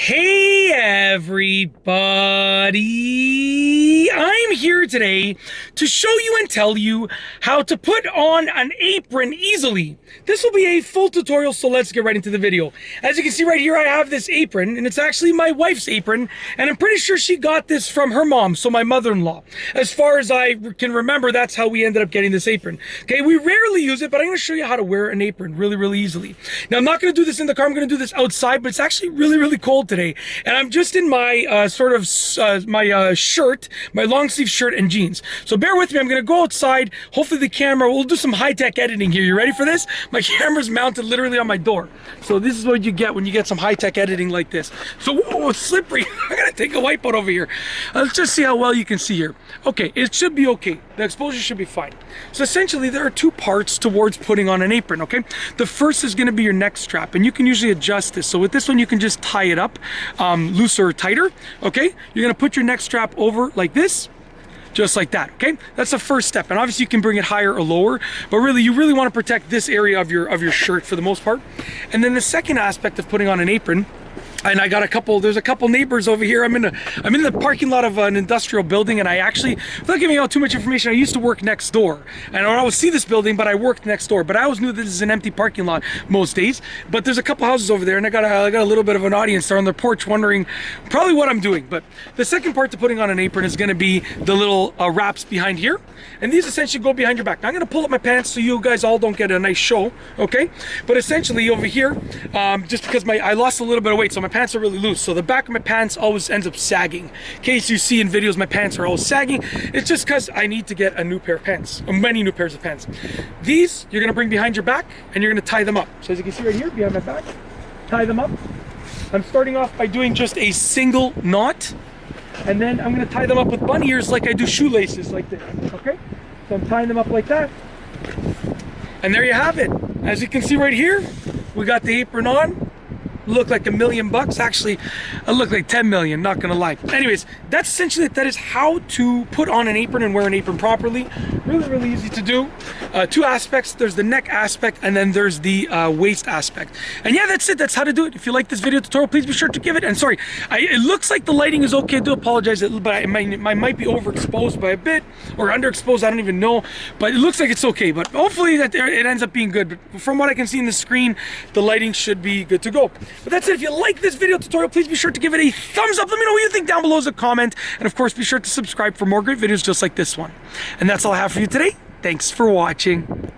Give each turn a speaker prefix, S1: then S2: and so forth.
S1: Hey everybody! I'm here today to show you and tell you how to put on an apron easily. This will be a full tutorial, so let's get right into the video. As you can see right here, I have this apron, and it's actually my wife's apron, and I'm pretty sure she got this from her mom, so my mother-in-law. As far as I can remember, that's how we ended up getting this apron. Okay, we rarely use it, but I'm going to show you how to wear an apron really easily. Now, I'm not going to do this in the car, I'm going to do this outside, but it's actually really cold today, and I'm just in my shirt, my long sleeve shirt and jeans. So bear with me, I'm gonna go outside. Hopefully the camera, we'll do some high-tech editing here. You ready for this? My camera's mounted literally on my door. So this is what you get when you get some high-tech editing like this. So, whoa, it's slippery. I gotta take a wipeout over here. Let's just see how well you can see here. Okay, it should be okay. The exposure should be fine. So essentially there are two parts towards putting on an apron, okay? The first is gonna be your neck strap, and you can usually adjust this. So with this one, you can just tie it up looser or tighter, okay? You're gonna put your neck strap over like this, just like that, okay? That's the first step, and obviously you can bring it higher or lower, but really, you really wanna protect this area of your shirt for the most part. And then the second aspect of putting on an apron, and I got there's a couple neighbors over here. I'm in the parking lot of an industrial building, and I actually, without giving out too much information, I used to work next door. And I don't always see this building, but I worked next door. But I always knew this is an empty parking lot most days. But there's a couple houses over there, and I got a little bit of an audience there on their porch wondering probably what I'm doing. But the second part to putting on an apron is gonna be the little wraps behind here. And these essentially go behind your back. Now I'm gonna pull up my pants so you guys all don't get a nice show, okay? But essentially over here, just because I lost a little bit of weight, so my pants are really loose, so the back of my pants always ends up sagging. In case you see in videos my pants are always sagging, it's just because I need to get a new pair of pants, or many new pairs of pants. These you're gonna bring behind your back, and you're gonna tie them up. So as you can see right here behind my back, tie them up. I'm starting off by doing just a single knot, and then I'm gonna tie them up with bunny ears like I do shoelaces, like this, okay? So I'm tying them up like that, and there you have it. As you can see right here, we got the apron on. Look like $1 million bucks. Actually, I look like 10 million, not gonna lie. Anyways, that's essentially it. That is how to put on an apron and wear an apron properly. Really easy to do. Two aspects. There's the neck aspect, and then there's the waist aspect. And yeah, that's it. That's how to do it. If you like this video tutorial, please be sure to give it. And sorry, it looks like the lighting is okay. I do apologize, but I might be overexposed by a bit, or underexposed, I don't even know. But it looks like it's okay. But hopefully that it ends up being good. But from what I can see in the screen, the lighting should be good to go. But that's it. If you like this video tutorial, please be sure to give it a thumbs up. Let me know what you think down below as a comment. And of course, be sure to subscribe for more great videos just like this one. And that's all I have for you today. Thanks for watching.